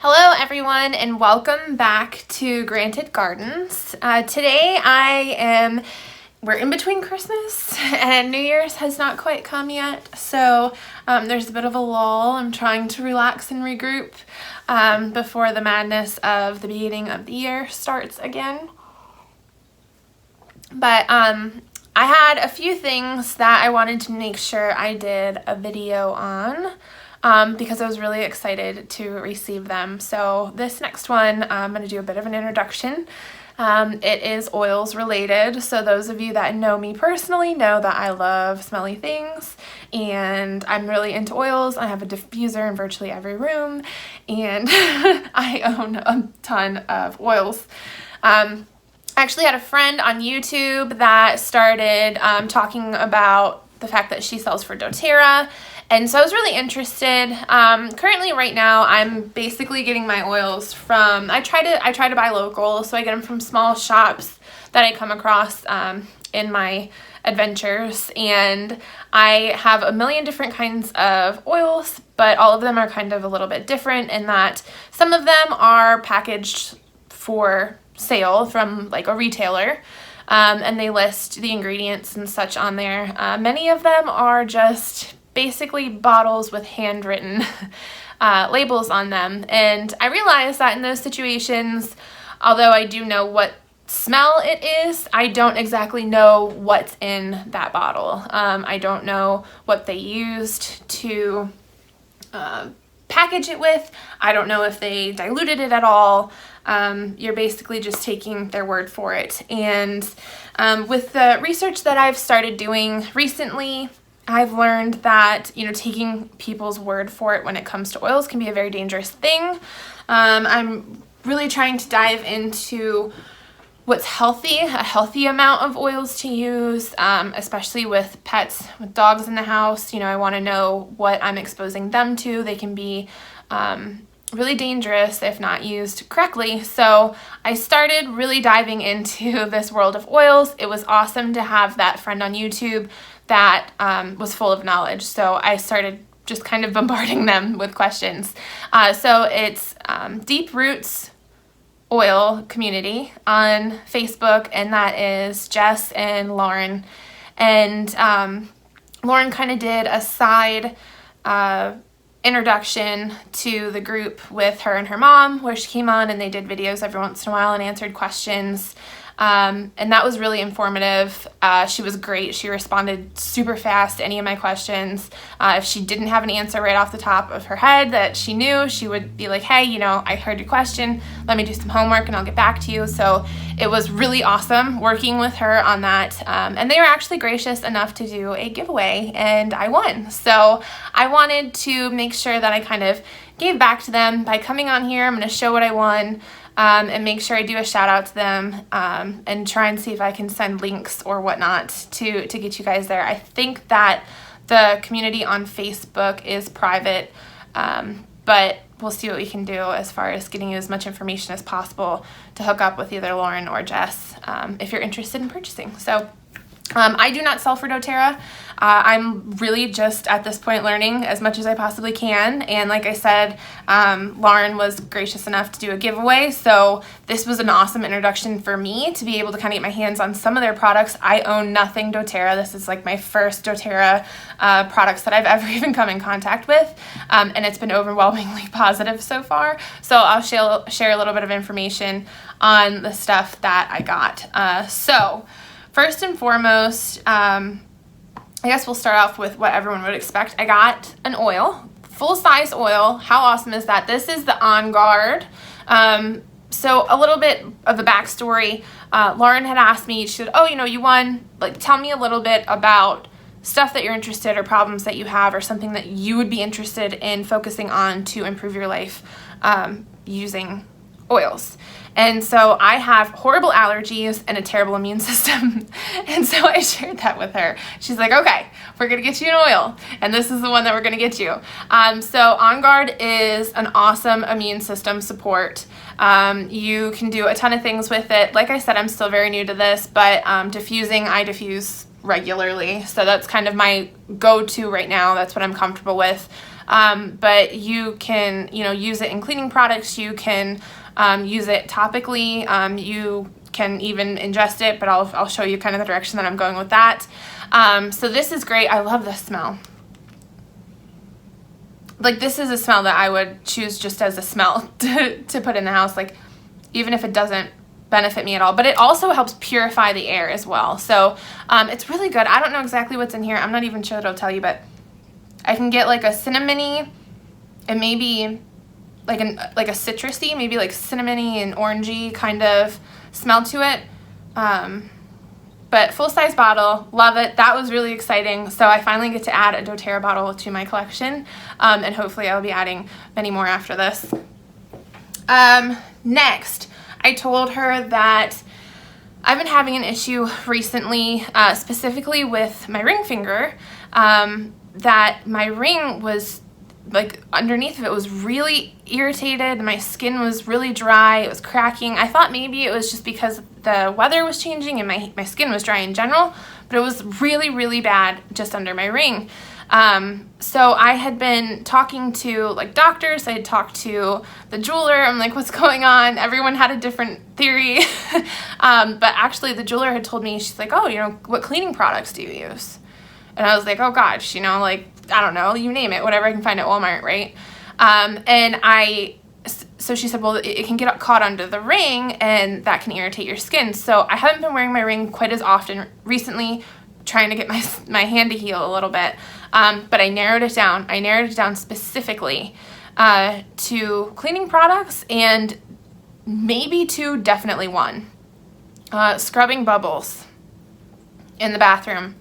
Hello everyone and welcome back to Granted Gardens. Today we're in between Christmas and New Year's has not quite come yet, so there's a bit of a lull. I'm trying to relax and regroup before the madness of the beginning of the year starts again. But I had a few things that I wanted to make sure I did a video on. Because I was really excited to receive them. So this next one, I'm going to do a bit of an introduction. It is oils related, so those of you that know me personally know that I love smelly things and I'm really into oils. I have a diffuser in virtually every room and I own a ton of oils. I actually had a friend on YouTube that started talking about the fact that she sells for doTERRA. And so I was really interested. Currently right now I'm basically getting my oils from, I try to buy local, so I get them from small shops that I come across in my adventures. And I have a million different kinds of oils, but all of them are kind of a little bit different in that some of them are packaged for sale from like a retailer. And they list the ingredients and such on there. Many of them are just basically bottles with handwritten labels on them. And I realized that in those situations, although I do know what smell it is, I don't exactly know what's in that bottle. I don't know what they used to package it with. I don't know if they diluted it at all. You're basically just taking their word for it. And with the research that I've started doing recently, I've learned that, taking people's word for it when it comes to oils can be a very dangerous thing. I'm really trying to dive into what's healthy, a healthy amount of oils to use, especially with pets, with dogs in the house. I want to know what I'm exposing them to. They can be really dangerous if not used correctly. So I started really diving into this world of oils. It was awesome to have that friend on YouTube that was full of knowledge. So I started just kind of bombarding them with questions. So it's Deep Roots Oil Community on Facebook, and that is Jess and Lauren. And Lauren kind of did a side introduction to the group with her and her mom, where she came on and they did videos every once in a while and answered questions. And that was really informative. She was great. She responded super fast to any of my questions. If she didn't have an answer right off the top of her head that she knew, she would be like, hey, I heard your question. Let me do some homework and I'll get back to you. So it was really awesome working with her on that. And they were actually gracious enough to do a giveaway and I won. So I wanted to make sure that I kind of gave back to them by coming on here. I'm going to show what I won. And make sure I do a shout out to them and try and see if I can send links or whatnot to get you guys there. I think that the community on Facebook is private, but we'll see what we can do as far as getting you as much information as possible to hook up with either Lauren or Jess if you're interested in purchasing. So I do not sell for doTERRA. I'm really just at this point learning as much as I possibly can. And like I said, Lauren was gracious enough to do a giveaway. So this was an awesome introduction for me to be able to kind of get my hands on some of their products. I own nothing doTERRA. This is like my first doTERRA products that I've ever even come in contact with. And it's been overwhelmingly positive so far. So I'll share a little bit of information on the stuff that I got. So first and foremost, I guess we'll start off with what everyone would expect. I got an oil, full-size oil. How awesome is that? This is the On Guard. So a little bit of the backstory. Lauren had asked me, she said, you won. Like, tell me a little bit about stuff that you're interested or problems that you have or something that you would be interested in focusing on to improve your life using oils. And so I have horrible allergies and a terrible immune system. And so I shared that with her. She's like, okay, we're going to get you an oil. And this is the one that we're going to get you. So On Guard is an awesome immune system support. You can do a ton of things with it. Like I said, I'm still very new to this, but diffusing, I diffuse regularly. So that's kind of my go-to right now. That's what I'm comfortable with. but you can, you know, use it in cleaning products. You can use it topically. You can even ingest it, but I'll show you kind of the direction that I'm going with that. So this is great. I love this smell. Like, this is a smell that I would choose just as a smell to put in the house, like, even if it doesn't benefit me at all. But it also helps purify the air as well. So it's really good. I don't know exactly what's in here. I'm not even sure that it'll tell you, but I can get like a cinnamony and maybe like a citrusy, maybe like cinnamony and orangey kind of smell to it. But full-size bottle, love it. That was really exciting. So I finally get to add a doTERRA bottle to my collection, and hopefully I'll be adding many more after this. Next, I told her that I've been having an issue recently, specifically with my ring finger, that my ring was, like, underneath of it was really irritated. My skin was really dry. It was cracking. I thought maybe it was just because the weather was changing and my skin was dry in general, but it was really, really bad just under my ring. So I had been talking to, like, doctors. I had talked to the jeweler. I'm like, what's going on? Everyone had a different theory. But actually the jeweler had told me, she's like, oh, you know, what cleaning products do you use? And I was like, oh gosh, you know, like, I don't know, you name it, whatever I can find at Walmart, right? So she said, well, it can get caught under the ring and that can irritate your skin. So I haven't been wearing my ring quite as often recently, trying to get my hand to heal a little bit. But I narrowed it down. I narrowed it down specifically to cleaning products and maybe to definitely one. Scrubbing bubbles in the bathroom.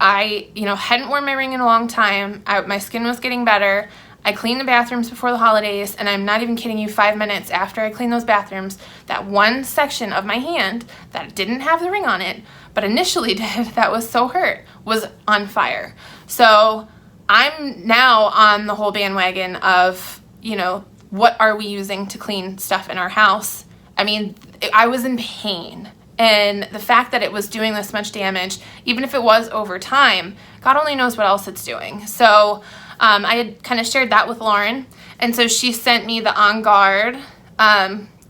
I, you know, hadn't worn my ring in a long time. My skin was getting better. I cleaned the bathrooms before the holidays, and I'm not even kidding you, 5 minutes after I cleaned those bathrooms, that one section of my hand that didn't have the ring on it, but initially did, that was so hurt, was on fire. So I'm now on the whole bandwagon of, you know, what are we using to clean stuff in our house? I mean, I was in pain. And the fact that it was doing this much damage, even if it was over time, God only knows what else it's doing. So I had kind of shared that with Lauren. And so she sent me the On Guard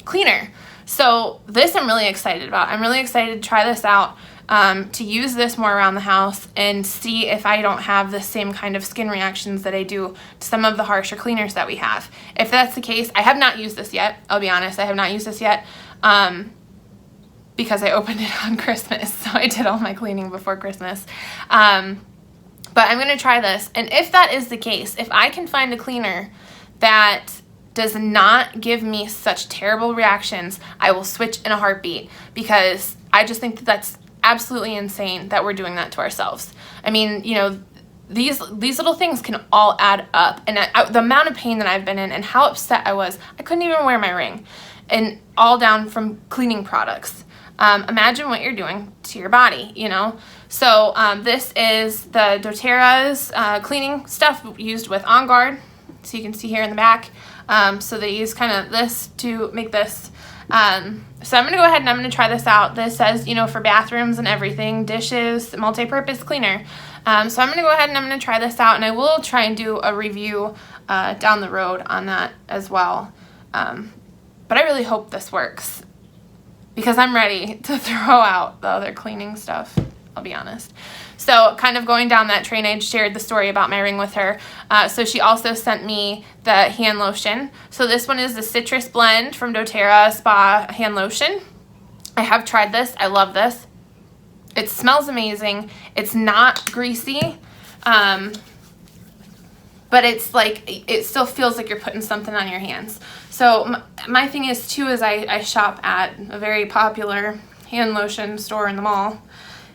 cleaner. So this I'm really excited about. I'm really excited to try this out, to use this more around the house and see if I don't have the same kind of skin reactions that I do to some of the harsher cleaners that we have. If that's the case, I have not used this yet. I'll be honest, I have not used this yet. Because I opened it on Christmas, so I did all my cleaning before Christmas. But I'm going to try this, and if that is the case, if I can find a cleaner that does not give me such terrible reactions, I will switch in a heartbeat, because I just think that that's absolutely insane that we're doing that to ourselves. I mean, you know, these little things can all add up, and the amount of pain that I've been in and how upset I was, I couldn't even wear my ring, and all down from cleaning products. Imagine what you're doing to your body, you know? So this is the doTERRA's cleaning stuff used with On Guard. So you can see here in the back. So they use kind of this to make this. So I'm going to go ahead and I'm going to try this out. This says, you know, for bathrooms and everything, dishes, multi-purpose cleaner. So I'm going to go ahead and I'm going to try this out, and I will try and do a review down the road on that as well. But I really hope this works, because I'm ready to throw out the other cleaning stuff, I'll be honest. So kind of going down that train, I shared the story about my ring with her. So she also sent me the hand lotion. So this one is the Citrus Blend from doTERRA Spa Hand Lotion. I have tried this. I love this. It smells amazing. It's not greasy. But it's like, it still feels like you're putting something on your hands. So my thing is too, is I shop at a very popular hand lotion store in the mall.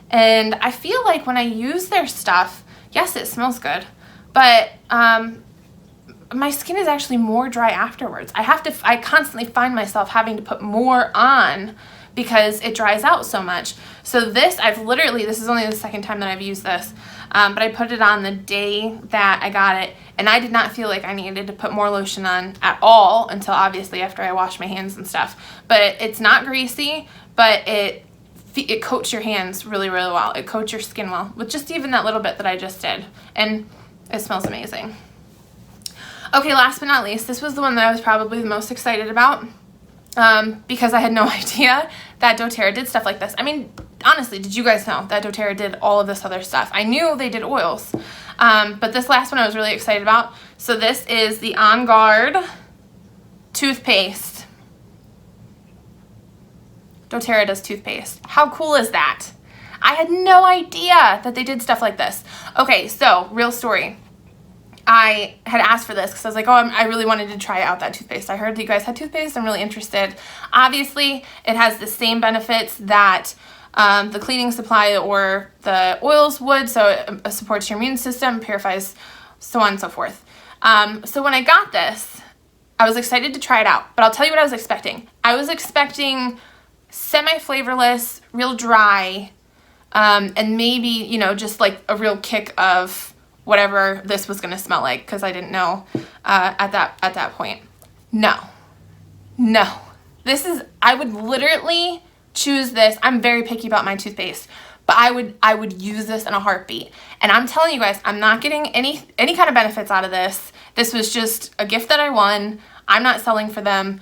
And I feel like when I use their stuff, yes, it smells good, but my skin is actually more dry afterwards. I constantly find myself having to put more on because it dries out so much. So this is only the second time that I've used this, but I put it on the day that I got it, and I did not feel like I needed to put more lotion on at all until obviously after I washed my hands and stuff. But it's not greasy, but it coats your hands really, really well. It coats your skin well with just even that little bit that I just did, and it smells amazing. Okay, last but not least, this was the one that I was probably the most excited about because I had no idea that doTERRA did stuff like this. I mean, honestly, did you guys know that doTERRA did all of this other stuff? I knew they did oils, but this last one I was really excited about. So this is the On Guard toothpaste. doTERRA does toothpaste. How cool is that? I had no idea that they did stuff like this. Okay, so real story. I had asked for this because I was like, oh, I really wanted to try out that toothpaste. I heard that you guys had toothpaste. I'm really interested. Obviously, it has the same benefits that the cleaning supply or the oils would, so it supports your immune system, purifies, so on and so forth. So when I got this, I was excited to try it out, but I'll tell you what I was expecting. I was expecting semi-flavorless, real dry, and maybe, you know, just like a real kick of whatever this was gonna smell like, because I didn't know at that point. No. This is, I would literally choose this. I'm very picky about my toothpaste, but I would use this in a heartbeat. And I'm telling you guys, I'm not getting any kind of benefits out of this. This was just a gift that I won. I'm not selling for them,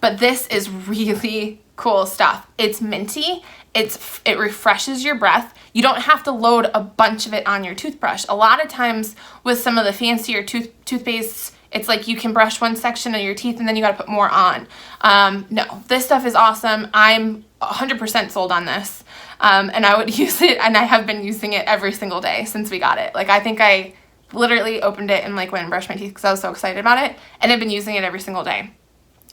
but this is really cool stuff. It's minty. It refreshes your breath. You don't have to load a bunch of it on your toothbrush. A lot of times with some of the fancier toothpastes, it's like you can brush one section of your teeth and then you got to put more on. No, this stuff is awesome. I'm 100% sold on this. And I would use it, and I have been using it every single day since we got it. Like, I think I literally opened it and like went and brushed my teeth because I was so excited about it, and I've been using it every single day.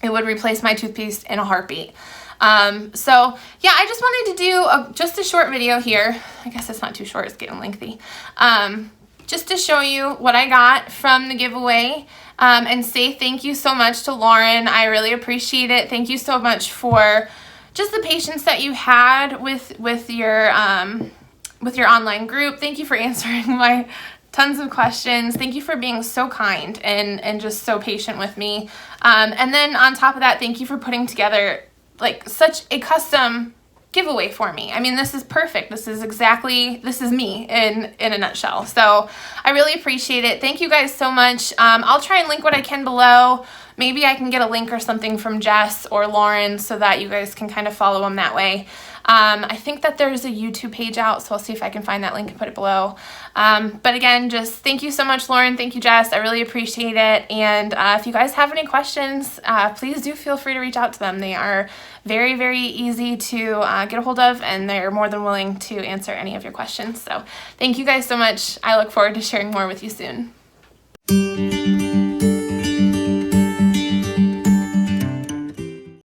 It would replace my toothpaste in a heartbeat. So yeah, I just wanted to do just a short video here. I guess it's not too short, it's getting lengthy. Just to show you what I got from the giveaway, and say thank you so much to Lauren. I really appreciate it. Thank you so much for just the patience that you had with your online group. Thank you for answering my tons of questions. Thank you for being so kind and just so patient with me. And then on top of that, thank you for putting together like such a custom giveaway for me. I mean, this is perfect. This is me in a nutshell. So I really appreciate it. Thank you guys so much. I'll try and link what I can below. Maybe I can get a link or something from Jess or Lauren so that you guys can kind of follow them that way. I think that there's a YouTube page out, so I'll see if I can find that link and put it below. But again, just thank you so much, Lauren. Thank you, Jess. I really appreciate it. And if you guys have any questions, please do feel free to reach out to them. They are very, very easy to get a hold of, and they're more than willing to answer any of your questions. So thank you guys so much. I look forward to sharing more with you soon.